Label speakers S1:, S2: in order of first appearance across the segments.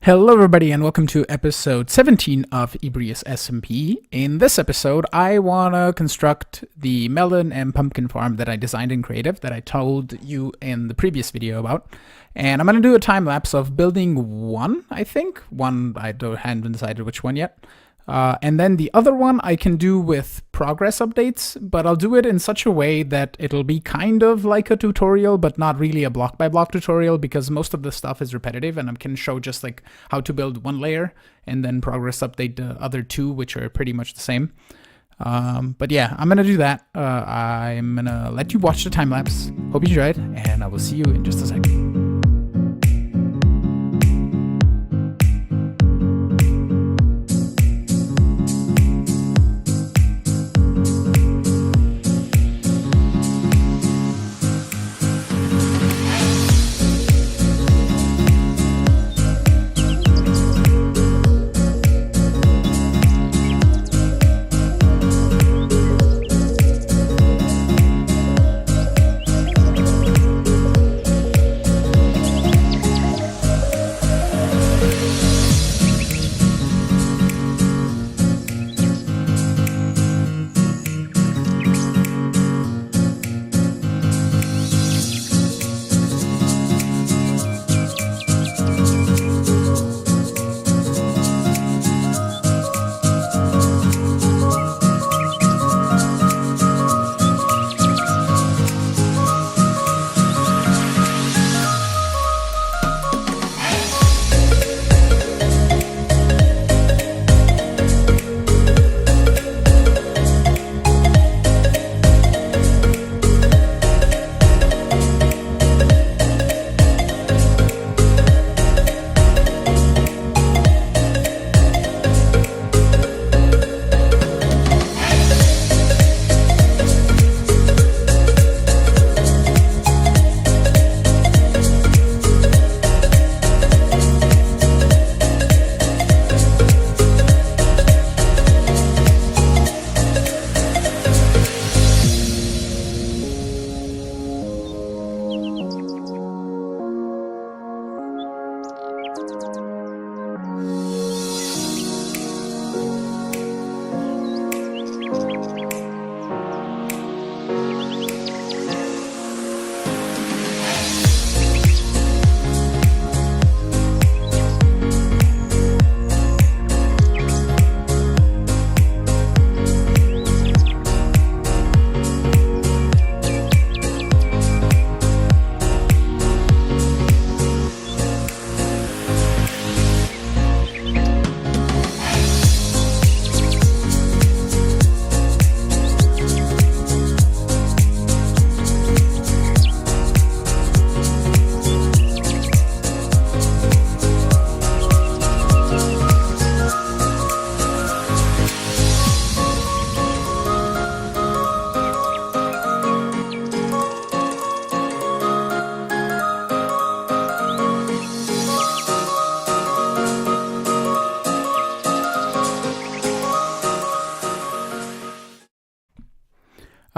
S1: Hello everybody and welcome to episode 17 of Ebrius SMP. In this episode, I want to construct the melon and pumpkin farm that I designed in Creative that I told you in the previous video about. And I'm going to do a time lapse of building one, I think. One, I haven't decided which one yet. And then the other one I can do with progress updates, but I'll do it in such a way that it'll be kind of like a tutorial, but not really a block by block tutorial because most of the stuff is repetitive and I can show just like how to build one layer and then progress update the other two, which are pretty much the same. But yeah, I'm going to do that. I'm going to let you watch the time lapse. Hope you enjoyed, and I will see you in just a second.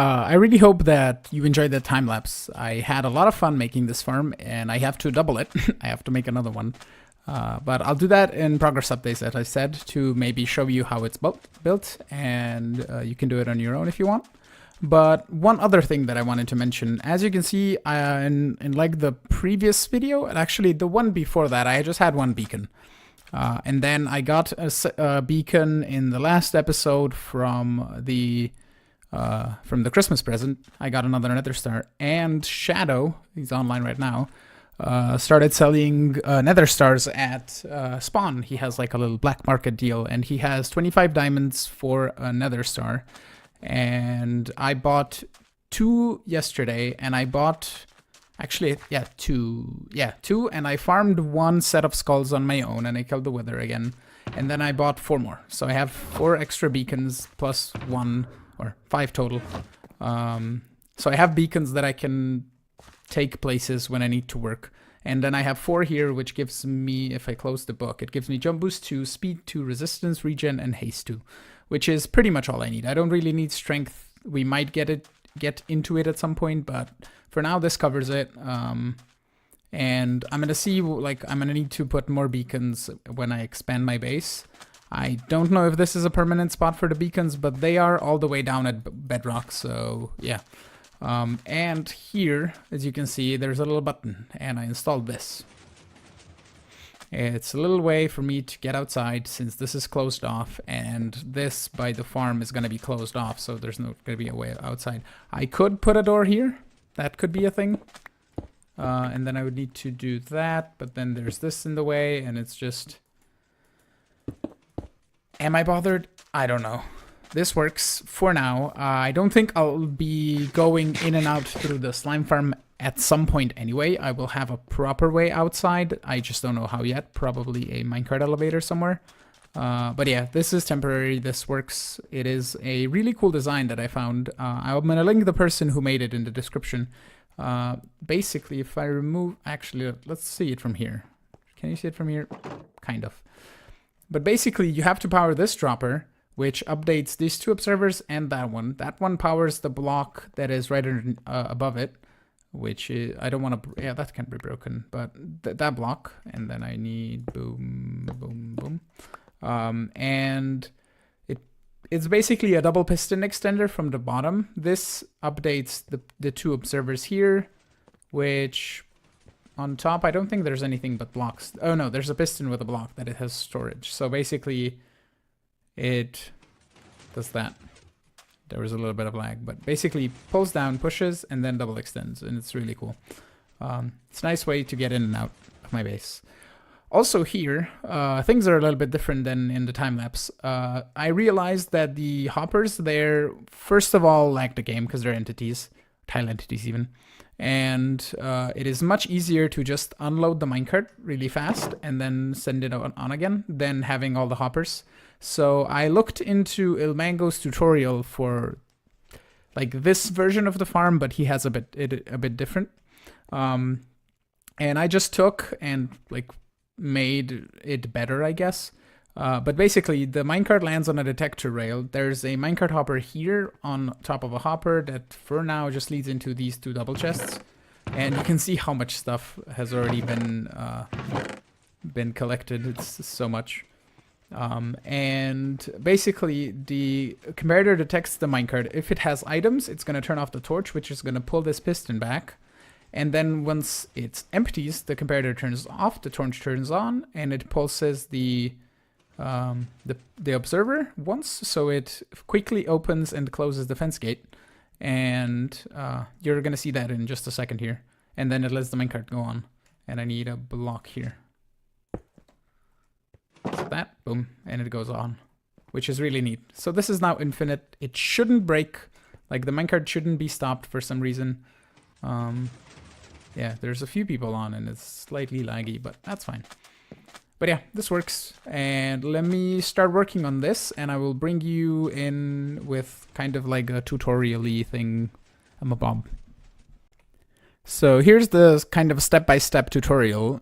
S1: I really hope that you enjoyed that time lapse. I had a lot of fun making this farm and I have to double it. I have to make another one. But I'll do that in progress updates, as I said, to maybe show you how it's built and you can do it on your own if you want. But one other thing that I wanted to mention, as you can see in like the previous video, and actually the one before that, I just had one beacon. And then I got a beacon in the last episode from the Christmas present. I got another nether star, and Shadow, he's online right now, started selling nether stars at spawn. He has like a little black market deal, and he has 25 diamonds for a nether star. And I bought 2 yesterday, and I bought two, and I farmed 1 set of skulls on my own, and I killed the wither again. And then I bought 4 more, so I have 4 extra beacons plus 1 or 5 total. So I have beacons that I can take places when I need to work. And then I have 4 here, which gives me, if I close the book, it gives me jump boost 2, speed 2, resistance, regen, and haste 2, which is pretty much all I need. I don't really need strength. We might get into it at some point, but for now this covers it. And I'm gonna see, like, I'm gonna need to put more beacons when I expand my base. I don't know if this is a permanent spot for the beacons, but they are all the way down at bedrock, so yeah. And here, as you can see, there's a little button, and I installed this. It's a little way for me to get outside since this is closed off, and this by the farm is going to be closed off, so there's not going to be a way outside. I could put a door here. That could be a thing. And then I would need to do that, but then there's this in the way, and it's just... Am I bothered? I don't know. This works for now. I don't think I'll be going in and out through the slime farm at some point anyway. I will have a proper way outside. I just don't know how yet. Probably a minecart elevator somewhere. But yeah, this is temporary. This works. It is a really cool design that I found. I'm going to link the person who made it in the description. Basically, if I remove... Actually, let's see it from here. Can you see it from here? Kind of. But basically, you have to power this dropper, which updates these two observers and that one. That one powers the block that is right above it, which is, I don't want to, yeah, that can be broken, but that block. And then I need boom, boom, boom. And it's basically a double piston extender from the bottom. This updates the two observers here, which... On top, I don't think there's anything but blocks. Oh no, there's a piston with a block that it has storage. So basically, it does that. There was a little bit of lag, but basically pulls down, pushes, and then double extends, and it's really cool. It's a nice way to get in and out of my base. Also here, things are a little bit different than in the time-lapse. I realized that the hoppers there, first of all, lag the game because they're entities, tile entities even. And it is much easier to just unload the minecart really fast and then send it on again than having all the hoppers. So I looked into Ilmango's tutorial for like this version of the farm, but he has a bit different. And I just took and like made it better, I guess. But basically, the minecart lands on a detector rail. There's a minecart hopper here on top of a hopper that for now just leads into these two double chests. And you can see how much stuff has already been collected. It's so much. And basically, the comparator detects the minecart. If it has items, it's going to turn off the torch, which is going to pull this piston back. And then once it empties, the comparator turns off, the torch turns on, and it pulses the observer once, so it quickly opens and closes the fence gate, and you're gonna see that in just a second here, and then it lets the minecart go on. And I need a block here. So that, boom, and it goes on, which is really neat. So this is now infinite. It shouldn't break, like the minecart shouldn't be stopped for some reason. Yeah, there's a few people on and it's slightly laggy, but that's fine. But yeah, this works, and let me start working on this, and I will bring you in with kind of like a tutorial-y thing. I'm a Bob. So here's the kind of step-by-step tutorial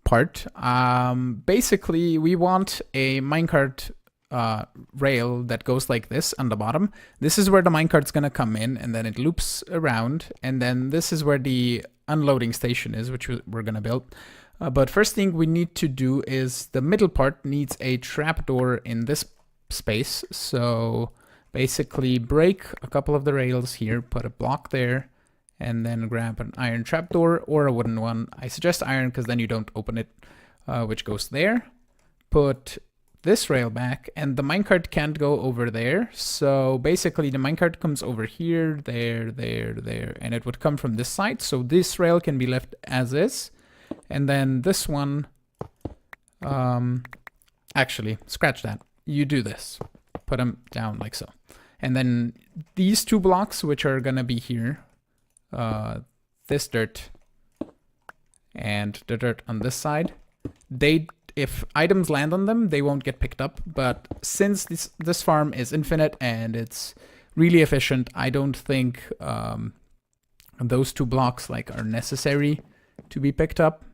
S1: part. Basically, we want a minecart rail that goes like this on the bottom. This is where the minecart's gonna come in, and then it loops around, and then this is where the unloading station is, which we're gonna build. But first thing we need to do is the middle part needs a trapdoor in this space. So basically break a couple of the rails here, put a block there, and then grab an iron trapdoor or a wooden one. I suggest iron because then you don't open it, which goes there. Put this rail back, and the minecart can't go over there. So basically the minecart comes over here, there, and it would come from this side. So this rail can be left as is. And then this one, actually, scratch that. You do this. Put them down like so. And then these two blocks, which are going to be here, this dirt and the dirt on this side, if items land on them, they won't get picked up. But since this farm is infinite and it's really efficient, I don't think those two blocks are necessary to be picked up.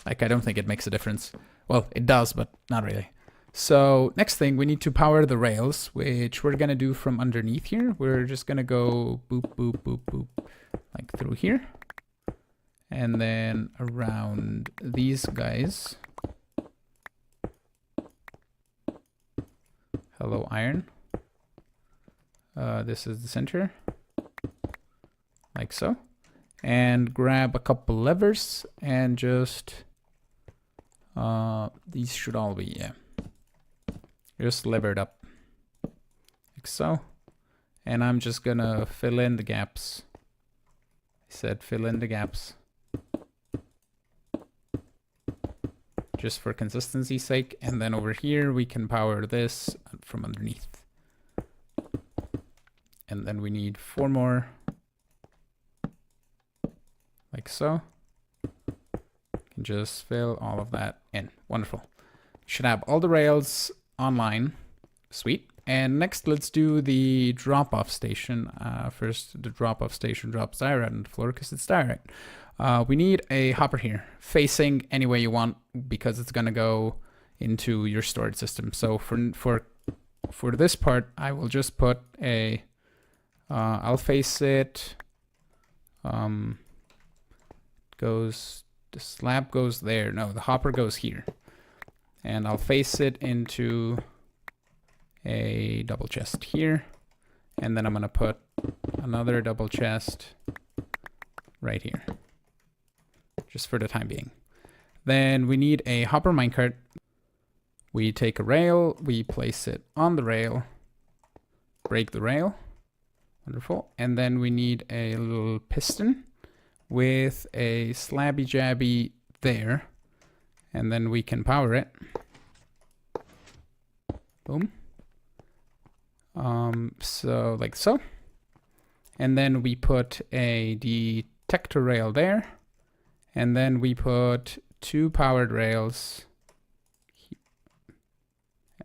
S1: I don't think it makes a difference. Well, it does, but not really. So next thing, we need to power the rails, which we're gonna do from underneath here. We're just gonna go boop, boop, boop, boop, like through here. And then around these guys. Hello, iron. This is the center. Like so. And grab a couple levers and just... these should all be, yeah. Just levered up. Like so. And I'm just gonna fill in the gaps. I said fill in the gaps. Just for consistency's sake. And then over here we can power this from underneath. And then we need 4 more. Like so. Can just fill all of that in. Wonderful. Should have all the rails online. Sweet. And next, let's do the drop-off station. First, the drop-off station drops diorite on the floor because it's diorite. We need a hopper here, facing any way you want, because it's gonna go into your storage system. So for this part, I will just put a. I'll face it. The slab goes there. No, the hopper goes here, and I'll face it into a double chest here, and then I'm gonna put another double chest right here, just for the time being. Then we need a hopper minecart. We take a rail, we place it on the rail, break the rail, wonderful, and then we need a little piston with a slabby jabby there, and then we can power it. Boom. So like so. And then we put a detector rail there. And then we put 2 powered rails.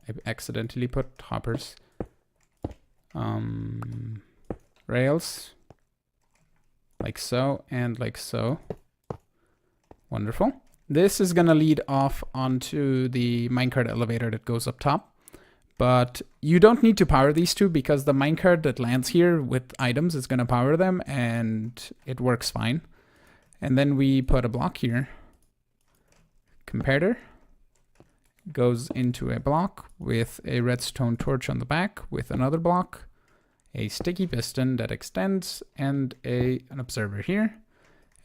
S1: I accidentally put hoppers. Rails. Like so and like so. Wonderful. This is gonna lead off onto the minecart elevator that goes up top. But you don't need to power these two because the minecart that lands here with items is going to power them and it works fine. And then we put a block here. Comparator goes into a block with a redstone torch on the back with another block, a sticky piston that extends, and an observer here.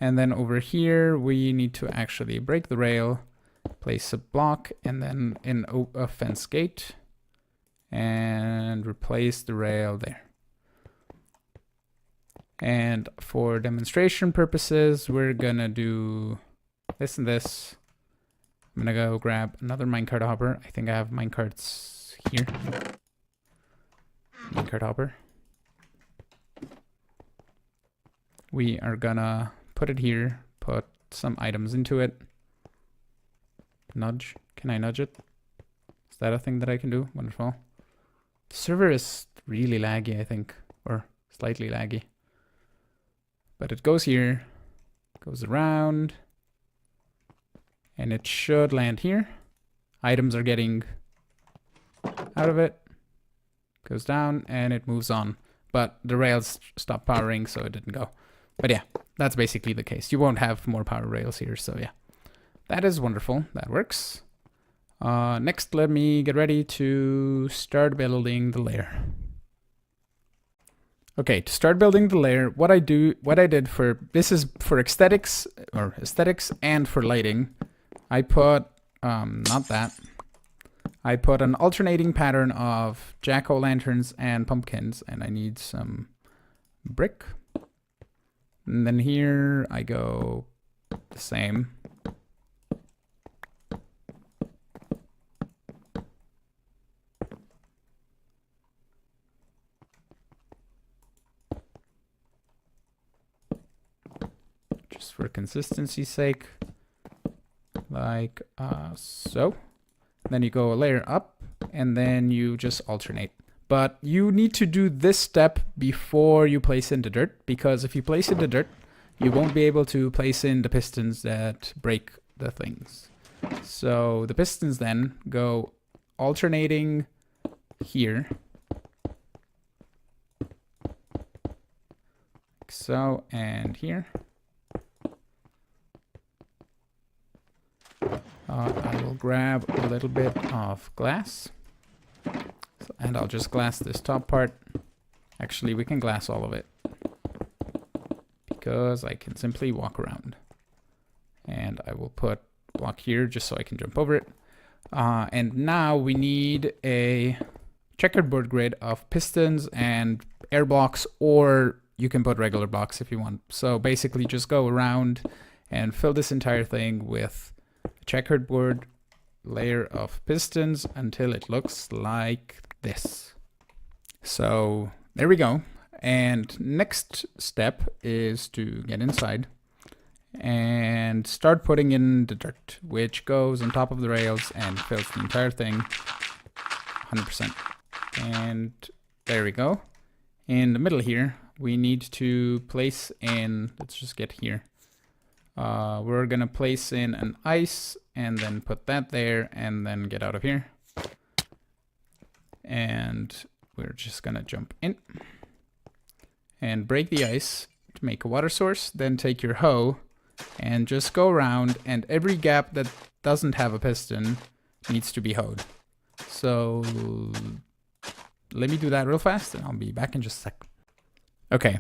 S1: And then over here we need to actually break the rail, place a block, and then a fence gate. And replace the rail there. And for demonstration purposes, we're gonna do this and this. I'm gonna go grab another minecart hopper. I think I have minecarts here. Minecart hopper. We are gonna put it here, put some items into it. Nudge. Can I nudge it? Is that a thing that I can do? Wonderful. The server is really laggy, I think, or slightly laggy. But it goes here, goes around, and it should land here. Items are getting out of it, goes down, and it moves on. But the rails stopped powering, so it didn't go. But yeah, that's basically the case. You won't have more power rails here, so yeah. That is wonderful, that works. Next, let me get ready to start building the layer. Okay, to start building the layer, what I did for, this is for aesthetics and for lighting. I put, not that. I put an alternating pattern of jack-o'-lanterns and pumpkins, and I need some brick. And then here I go the same. Just for consistency's sake, like so. Then you go a layer up, and then you just alternate. But you need to do this step before you place in the dirt, because if you place in the dirt, you won't be able to place in the pistons that break the things. So the pistons then go alternating here. Like so, and here. I will grab a little bit of glass. And I'll just glass this top part. Actually, we can glass all of it, because I can simply walk around. And I will put a block here just so I can jump over it. And now we need a checkerboard grid of pistons and air blocks, or you can put regular blocks if you want. So basically just go around and fill this entire thing with a checkerboard layer of pistons until it looks like this. So there we go. And next step is to get inside and start putting in the dirt, which goes on top of the rails and fills the entire thing 100%. And there we go. In the middle here, we need to place in, let's just get here. We're gonna place in an ice and then put that there and then get out of here. And we're just gonna jump in and break the ice to make a water source. Then take your hoe and just go around, and every gap that doesn't have a piston needs to be hoed. So let me do that real fast and I'll be back in just a sec. Okay,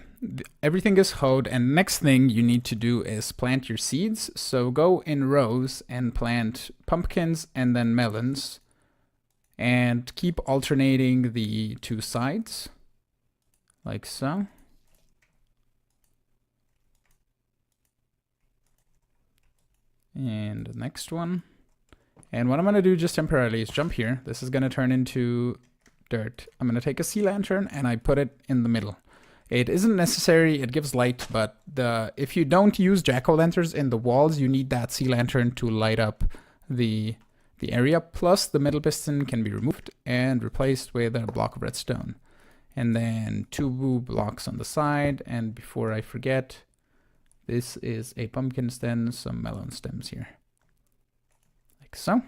S1: everything is hoed, and next thing you need to do is plant your seeds. So go in rows and plant pumpkins and then melons, and keep alternating the two sides like so. And the next one. And what I'm going to do just temporarily is jump here. This is going to turn into dirt. I'm going to take a sea lantern and I put it in the middle. It isn't necessary, it gives light, but if you don't use jack-o'-lanterns in the walls, you need that sea lantern to light up the area. Plus, the middle piston can be removed and replaced with a block of redstone. And then 2 blocks on the side. And before I forget, this is a pumpkin stem, some melon stems here. Like so.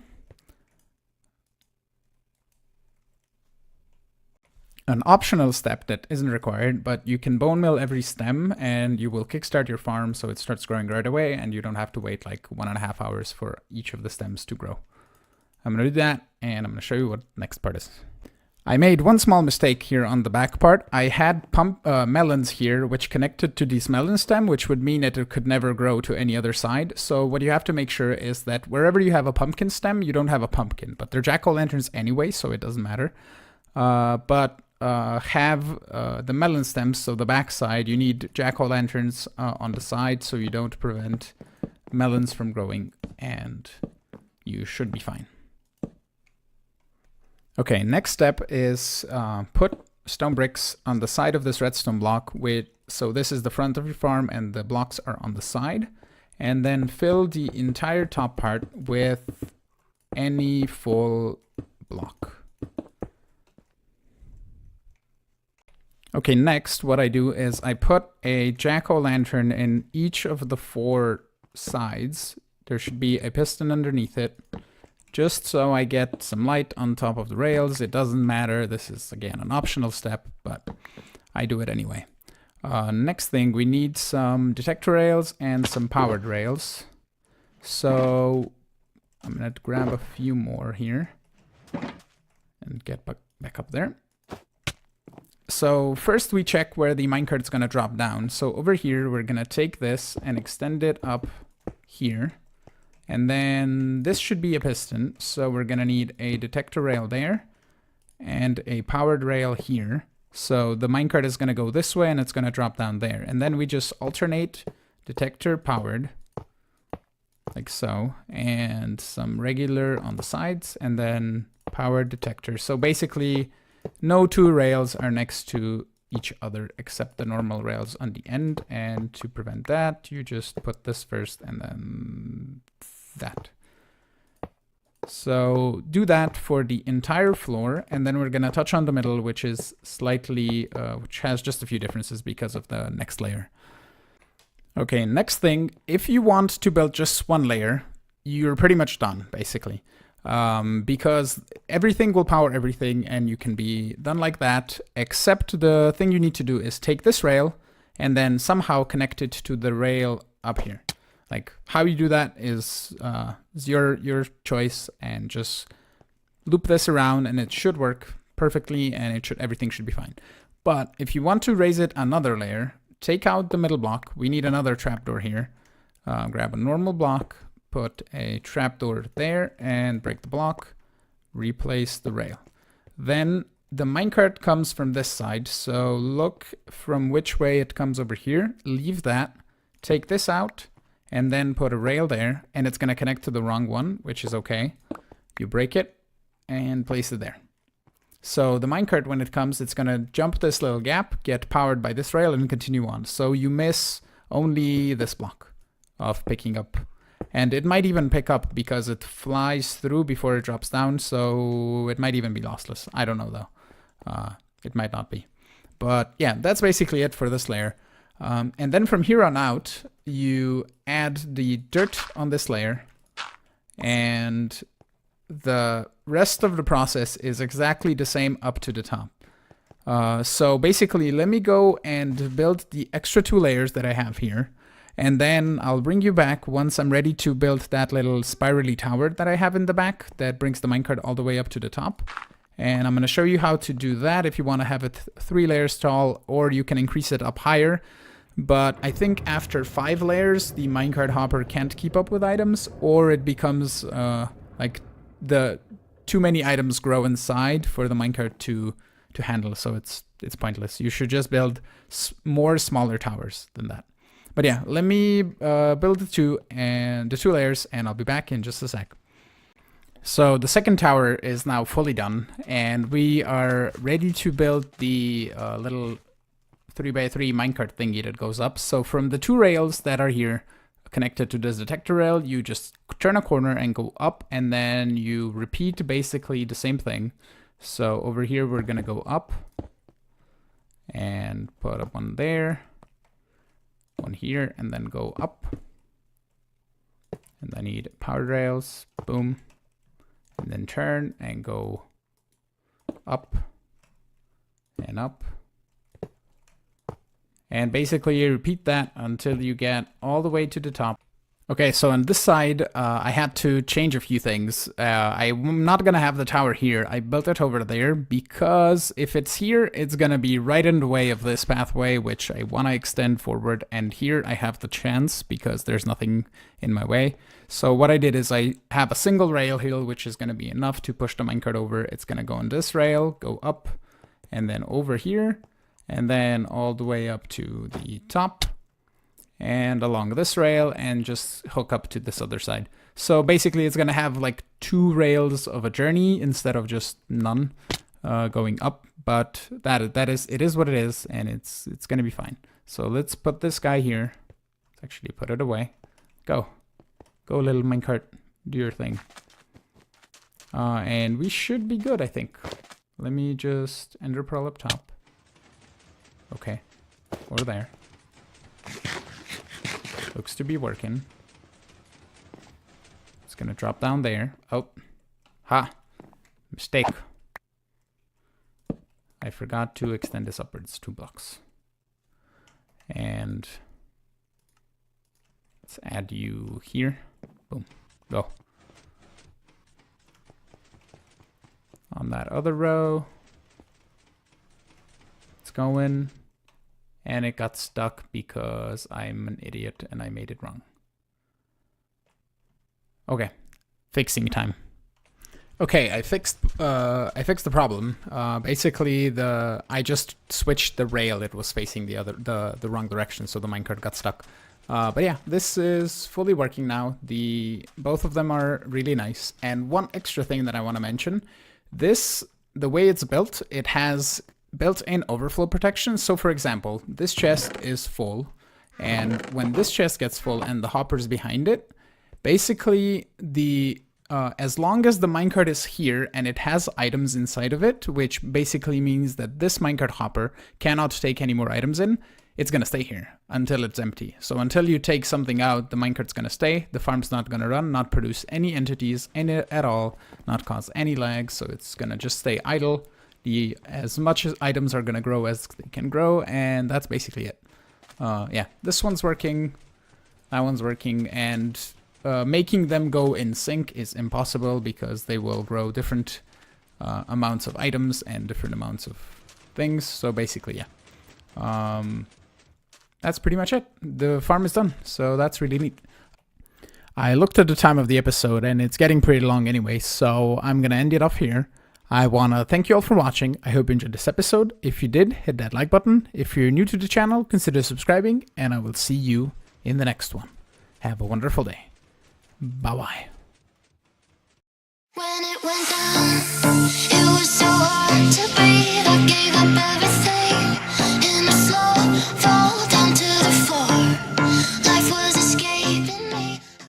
S1: An optional step that isn't required, but you can bone mill every stem and you will kickstart your farm so it starts growing right away and you don't have to wait like 1.5 hours for each of the stems to grow. I'm going to do that and I'm going to show you what the next part is. I made one small mistake here on the back part. I had melons here which connected to this melon stem, which would mean that it could never grow to any other side. So what you have to make sure is that wherever you have a pumpkin stem, you don't have a pumpkin, but they're jack-o'-lanterns anyway, so it doesn't matter. Have the melon stems, so the back side, you need jack-o'-lanterns on the side so you don't prevent melons from growing, and you should be fine. Okay, next step is put stone bricks on the side of this redstone block so this is the front of your farm and the blocks are on the side, and then fill the entire top part with any full block. Okay, next what I do is I put a jack-o'-lantern in each of the 4 sides. There should be a piston underneath it, just so I get some light on top of the rails. It doesn't matter. This is, again, an optional step, but I do it anyway. Next thing, we need some detector rails and some powered rails. So I'm going to grab a few more here and get back up there. So first we check where the minecart is going to drop down. So over here, we're going to take this and extend it up here. And then this should be a piston. So we're going to need a detector rail there and a powered rail here. So the minecart is going to go this way and it's going to drop down there. And then we just alternate detector powered like so, and some regular on the sides, and then powered detector. So basically, no 2 rails are next to each other except the normal rails on the end, and to prevent that you just put this first and then that. So do that for the entire floor, and then we're going to touch on the middle, which is slightly which has just a few differences because of the next layer. Okay, next thing, if you want to build just 1 layer, you're pretty much done basically. Because everything will power everything and you can be done like that, except the thing you need to do is take this rail and then somehow connect it to the rail up here. Like how you do that is your choice, and just loop this around and it should work perfectly, and everything should be fine. But if you want to raise it another layer, take out the middle block. We need another trapdoor here. Grab a normal block, put a trapdoor there, and break the block, replace the rail. Then the minecart comes from this side, so look from which way it comes over here. Leave that, take this out, and then put a rail there, and it's going to connect to the wrong one, which is okay. You break it and place it there. So the minecart, when it comes, it's going to jump this little gap, get powered by this rail, and continue on. So you miss only this block of picking up. And it might even pick up because it flies through before it drops down, so it might even be lossless. I don't know though. It might not be. But yeah, that's basically it for this layer. And then from here on out, you add the dirt on this layer, and the rest of the process is exactly the same up to the top. So basically, let me go and build the extra 2 layers that I have here. And then I'll bring you back once I'm ready to build that little spirally tower that I have in the back that brings the minecart all the way up to the top. And I'm going to show you how to do that if you want to have it 3 layers tall, or you can increase it up higher. But I think after 5 layers, the minecart hopper can't keep up with items, or it becomes like the too many items grow inside for the minecart to handle. So it's pointless. You should just build more smaller towers than that. But yeah, let me build the 2 layers, and I'll be back in just a sec. So the second tower is now fully done, and we are ready to build the little 3x3 minecart thingy that goes up. So from the 2 rails that are here connected to this detector rail, you just turn a corner and go up, and then you repeat basically the same thing. So over here, we're gonna go up and put up one there, one here, and then go up. And I need power rails, boom, and then turn and go up and up. And basically you repeat that until you get all the way to the top. Okay, so on this side, I had to change a few things. I'm not gonna have the tower here. I built it over there because if it's here, it's gonna be right in the way of this pathway, which I wanna extend forward. And here I have the chance because there's nothing in my way. So what I did is I have a single rail here, which is gonna be enough to push the minecart over. It's gonna go on this rail, go up, and then over here, and then all the way up to the top, and along this rail, and just hook up to this other side. So basically it's gonna have like 2 rails of a journey instead of just none going up. But it is what it is, and it's gonna be fine. So let's put this guy here. Let's actually put it away. Go little minecart, do your thing. And we should be good, I think. Let me just ender pearl up top. Okay, or there. Looks to be working. It's gonna drop down there. Oh, ha, mistake. I forgot to extend this upwards 2 blocks. And let's add you here. Boom, go. On that other row. It's going. And it got stuck because I'm an idiot and I made it wrong. Okay, fixing time. Okay, I fixed the problem. Basically, I just switched the rail. It was facing the wrong direction, so the minecart got stuck. But yeah, this is fully working now. Both of them are really nice. And one extra thing that I want to mention: the way it's built, it has built-in overflow protection. So for example, this chest is full, and when this chest gets full and the hopper's behind it, basically as long as the minecart is here and it has items inside of it, which basically means that this minecart hopper cannot take any more items in, it's gonna stay here until it's empty. So until you take something out, the minecart's gonna stay, the farm's not gonna run, not produce any entities at all, not cause any lag, so it's gonna just stay idle. As much as items are gonna grow as they can grow, and that's basically it. Yeah, this one's working. That one's working, and making them go in sync is impossible because they will grow different amounts of items and different amounts of things. So basically, yeah. That's pretty much it. The farm is done, so that's really neat. I looked at the time of the episode, and it's getting pretty long anyway, so I'm gonna end it off here. I wanna thank you all for watching. I hope you enjoyed this episode. If you did, hit that like button. If you're new to the channel, consider subscribing, and I will see you in the next one. Have a wonderful day. Bye-bye.
S2: When it went down.